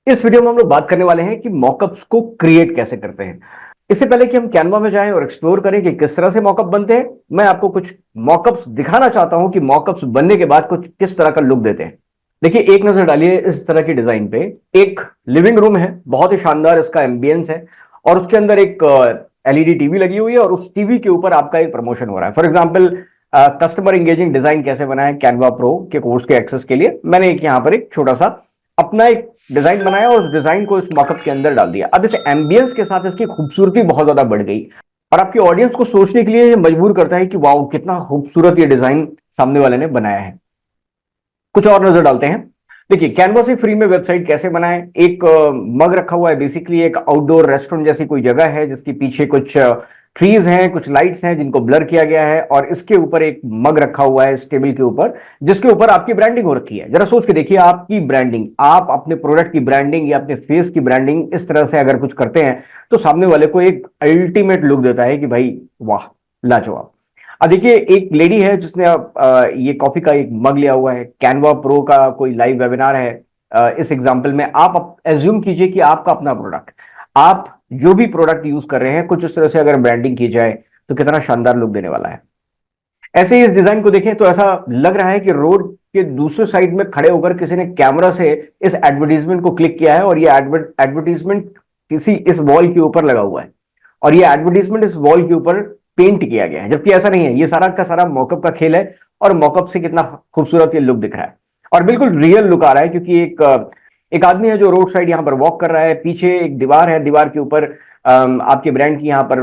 इस वीडियो में हम लोग बात करने वाले हैं कि मॉकअप्स को क्रिएट कैसे करते हैं। इससे पहले कि हम कैनवा में जाएं और एक्सप्लोर करें कि किस तरह से मॉकअप बनते हैं, मैं आपको कुछ मॉकअप्स दिखाना चाहता हूं कि मॉकअप्स बनने के बाद कुछ किस तरह का लुक देते हैं। देखिए, एक नजर डालिए इस तरह की डिजाइन पे। एक लिविंग रूम है, बहुत ही शानदार इसका एम्बियंस है और उसके अंदर एक एलईडी टीवी लगी हुई है और उस टीवी के ऊपर आपका एक प्रमोशन हो रहा है। For example, customer engaging design कैसे बनाए कैनवा प्रो के कोर्स के एक्सेस के लिए मैंने एक यहां पर एक छोटा सा अपना एक डिजाइन बनाया और उस डिजाइन को इस मॉकअप के अंदर डाल दिया। अब इस एम्बियंस के साथ इसकी खूबसूरती बहुत ज्यादा बढ़ गई और आपकी ऑडियंस को सोचने के लिए ये मजबूर करता है कि वाओ, कितना खूबसूरत ये डिजाइन सामने वाले ने बनाया है। कुछ और नजर डालते हैं। देखिए, कैनवा से फ्री में वेबसाइट कैसे बनाएं। एक मग रखा हुआ है, बेसिकली एक आउटडोर रेस्टोरेंट जैसी कोई जगह है जिसके पीछे कुछ ट्रीज हैं, कुछ लाइट्स हैं जिनको ब्लर किया गया है और इसके ऊपर एक मग रखा हुआ है इस टेबल के ऊपर, जिसके ऊपर आपकी ब्रांडिंग हो रखी है। जरा सोच के देखिए, आपकी ब्रांडिंग, आप अपने प्रोडक्ट की ब्रांडिंग या अपने फेस की ब्रांडिंग इस तरह से अगर कुछ करते हैं तो सामने वाले को एक अल्टीमेट लुक देता है कि भाई वाह, लाजवाब। अब देखिए, एक लेडी है जिसने ये कॉफी का एक मग लिया हुआ है। कैनवा प्रो का कोई लाइव वेबिनार है। इस एग्जांपल में आप एज्यूम कीजिए कि आपका अपना प्रोडक्ट, आप जो भी प्रोडक्ट यूज कर रहे हैं, कुछ इस तरह से अगर ब्रांडिंग की जाए तो कितना शानदार लुक देने वाला है। ऐसे ही इस डिजाइन को देखें तो ऐसा लग रहा है कि रोड के दूसरे साइड में खड़े होकर किसी ने कैमरा से इस एडवर्टीजमेंट को क्लिक किया है और ये एडवर्टीजमेंट किसी इस वॉल के ऊपर लगा हुआ है और ये एडवर्टीजमेंट इस वॉल के ऊपर पेंट किया गया है, जबकि ऐसा नहीं है। ये सारा का सारा मॉकअप का खेल है और मॉकअप से कितना खूबसूरत ये लुक दिख रहा है और बिल्कुल रियल लुक आ रहा है, क्योंकि एक आदमी है जो रोड साइड यहां पर वॉक कर रहा है। पीछे एक दीवार है, दीवार के ऊपर आपके ब्रांड की यहां पर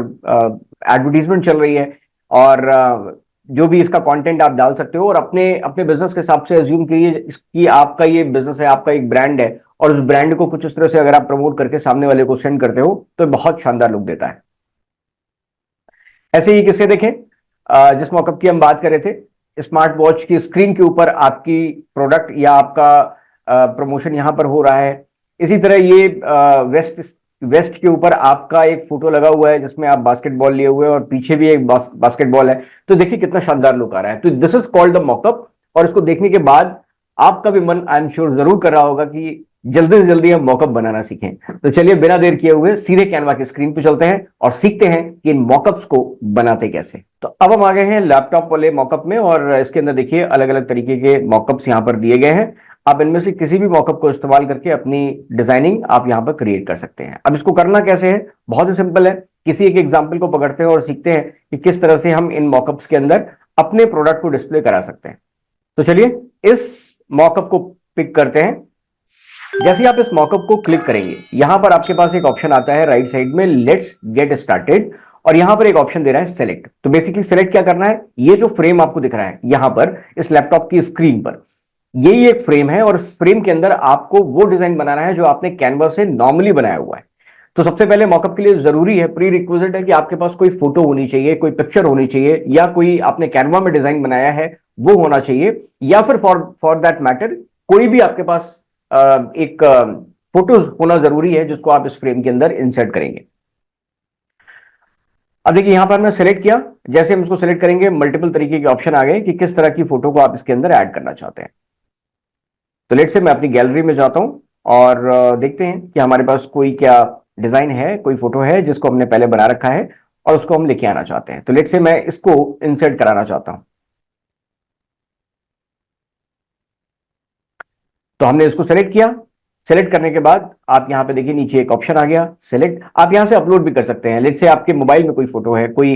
एडवर्टीजमेंट चल रही है और जो भी इसका कंटेंट आप डाल सकते हो और अपने अपने बिजनेस के हिसाब से एज्यूम कीजिए कि आपका ये बिजनेस है, आपका एक ब्रांड है और उस ब्रांड को कुछ इस तरह से अगर आप प्रमोट करके सामने वाले को सेंड करते हो तो बहुत शानदार लुक देता है। ऐसे ही किस्से देखें। जिस मॉकअप की हम बात कर रहे थे, स्मार्ट वॉच की स्क्रीन के ऊपर आपकी प्रोडक्ट या आपका प्रमोशन यहां पर हो रहा है। इसी तरह ये वेस्ट वेस्ट के ऊपर आपका एक फोटो लगा हुआ है जिसमें आप बास्केटबॉल लिए हुए हैं और पीछे भी एक बास्केटबॉल है। तो देखिए कितना शानदार लुक आ रहा है। तो this is called the mock-up और इसको देखने के बाद आपका भी मन आई एम श्योर जरूर कर रहा होगा कि जल्दी से जल्दी हम मॉकअप बनाना सीखें। तो चलिए, बिना देर किए हुए सीधे कैनवा की स्क्रीन पे चलते हैं और सीखते हैं कि इन मॉकअप्स को बनाते कैसे। तो अब हम आ गए हैं लैपटॉप वाले मॉकअप में और इसके अंदर देखिए अलग अलग तरीके के मॉकअप्स यहां पर दिए गए हैं। आप इनमें से किसी भी मॉकअप को इस्तेमाल करके अपनी डिजाइनिंग आप यहां पर क्रिएट कर सकते हैं। अब इसको करना कैसे है, बहुत ही सिंपल है। किसी एक एग्जाम्पल को पकड़ते हैं और सीखते हैं कि किस तरह से हम इन मॉकअप्स के अंदर अपने प्रोडक्ट को डिस्प्ले करा सकते हैं। तो चलिए इस मॉकअप को पिक करते हैं। जैसे ही आप इस मॉकअप को क्लिक करेंगे, यहां पर आपके पास एक ऑप्शन आता है राइट साइड में, लेट्स गेट स्टार्टेड, और यहां पर एक ऑप्शन दे रहा है सेलेक्ट। तो बेसिकली सेलेक्ट क्या करना है, ये जो फ्रेम आपको दिख रहा है यहां पर इस लैपटॉप की स्क्रीन पर, यही एक फ्रेम है और इस फ्रेम के अंदर आपको वो डिजाइन बनाना है जो आपने कैनवस से नॉर्मली बनाया हुआ है। तो सबसे पहले मॉकअप के लिए जरूरी है, प्री रिक्विजिट है कि आपके पास कोई फोटो होनी चाहिए, कोई पिक्चर होनी चाहिए या कोई आपने कैनवा में डिजाइन बनाया है वो होना चाहिए, या फिर फॉर दैट मैटर कोई भी आपके पास एक फोटोज होना जरूरी है जिसको आप इस फ्रेम के अंदर इंसर्ट करेंगे। अब देखिए यहां पर मैं सेलेक्ट किया। जैसे हम इसको सेलेक्ट करेंगे, मल्टीपल तरीके के ऑप्शन आ गए कि किस तरह की फोटो को आप इसके अंदर ऐड करना चाहते हैं। तो लेट से मैं अपनी गैलरी में जाता हूं और देखते हैं कि हमारे पास कोई क्या डिजाइन है, कोई फोटो है जिसको हमने पहले बना रखा है और उसको हम लेके आना चाहते हैं। तो लेट से मैं इसको इंसर्ट कराना चाहता हूं। तो हमने इसको सेलेक्ट किया। सेलेक्ट करने के बाद आप यहां पे देखिए नीचे एक ऑप्शन आ गया सेलेक्ट। आप यहां से अपलोड भी कर सकते हैं। लेट से आपके मोबाइल में कोई फोटो है, कोई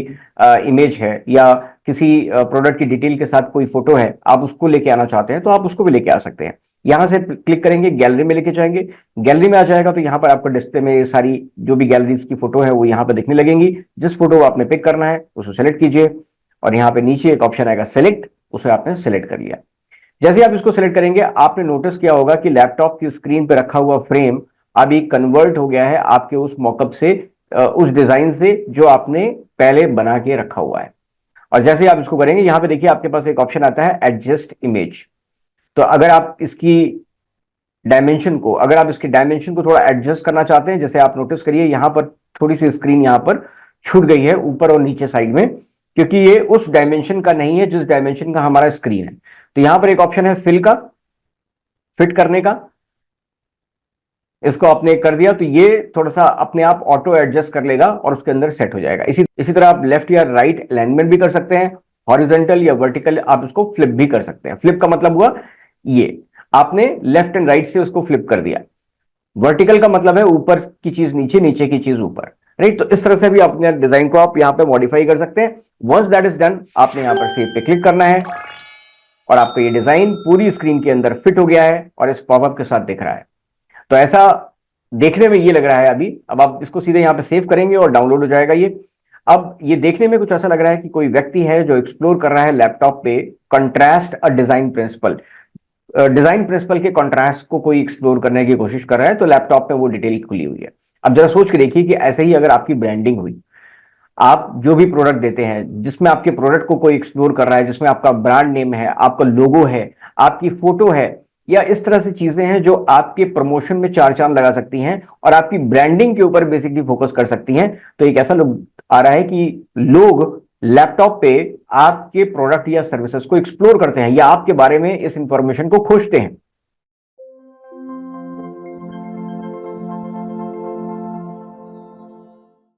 इमेज है या किसी प्रोडक्ट की डिटेल के साथ कोई फोटो है, आप उसको लेके आना चाहते हैं तो आप उसको भी लेके आ सकते हैं। यहां से क्लिक करेंगे, गैलरी में लेके जाएंगे। गैलरी में आ जाएगा तो यहां पर आपको डिस्प्ले में ये सारी जो भी गैलरीज की फोटो है वो यहां पर दिखने लगेंगी। जिस फोटो को आपने पिक करना है उसको सेलेक्ट कीजिए और यहां पे नीचे एक ऑप्शन आएगा सेलेक्ट, उसे आपने सेलेक्ट कर लिया। जैसे ही आप इसको सेलेक्ट करेंगे, आपने नोटिस किया होगा कि लैपटॉप की स्क्रीन पे रखा हुआ फ्रेम अभी कन्वर्ट हो गया है आपके उस मॉकअप से, उस डिजाइन से जो आपने पहले बना के रखा हुआ है। और जैसे ही आप इसको करेंगे, यहां पे देखिए आपके पास एक ऑप्शन आता है एडजस्ट इमेज। तो अगर आप इसकी डायमेंशन को, अगर आप इसकी डायमेंशन को थोड़ा एडजस्ट करना चाहते हैं, जैसे आप नोटिस करिए यहां पर थोड़ी सी स्क्रीन यहां पर छूट गई है ऊपर और नीचे साइड में, क्योंकि ये उस डायमेंशन का नहीं है जिस डायमेंशन का हमारा स्क्रीन है। तो यहां पर एक ऑप्शन है फिल का, फिट करने का। इसको आपने कर दिया तो ये थोड़ा सा अपने आप ऑटो एडजस्ट कर लेगा और उसके अंदर सेट हो जाएगा। इसी तरह आप लेफ्ट या राइट अलाइनमेंट भी कर सकते हैं, हॉरिजॉन्टल या वर्टिकल आप इसको फ्लिप भी कर सकते हैं। फ्लिप का मतलब हुआ ये आपने लेफ्ट एंड राइट से उसको फ्लिप कर दिया। वर्टिकल का मतलब है ऊपर की चीज नीचे, नीचे की चीज ऊपर, राइट। तो इस तरह से भी अपने डिजाइन को आप यहां पे मॉडिफाई कर सकते हैं। वंस दैट इज डन, आपने यहां पर सेव पे क्लिक करना है और आपका ये डिजाइन पूरी स्क्रीन के अंदर फिट हो गया है और इस पॉपअप के साथ दिख रहा है। तो ऐसा देखने में ये लग रहा है अभी। अब आप इसको सीधे यहां पे सेव करेंगे और डाउनलोड हो जाएगा ये। अब ये देखने में कुछ ऐसा लग रहा है कि कोई व्यक्ति है जो एक्सप्लोर कर रहा है लैपटॉप पे contrast a design principle. Design principle के कॉन्ट्रास्ट को कोई एक्सप्लोर करने की कोशिश कर रहा है, तो लैपटॉप में वो डिटेल खुली हुई है। अब जरा सोच के देखिए कि ऐसे ही अगर आपकी ब्रांडिंग हुई, आप जो भी प्रोडक्ट देते हैं जिसमें आपके प्रोडक्ट को कोई एक्सप्लोर कर रहा है, जिसमें आपका ब्रांड नेम है, आपका लोगो है, आपकी फोटो है, या इस तरह से चीजें हैं जो आपके प्रमोशन में चार चांद लगा सकती हैं और आपकी ब्रांडिंग के ऊपर बेसिकली फोकस कर सकती हैं। तो एक ऐसा लोग आ रहा है कि लोग लैपटॉप पे आपके प्रोडक्ट या सर्विसेज को एक्सप्लोर करते हैं या आपके बारे में इस इंफॉर्मेशन को खोजते हैं।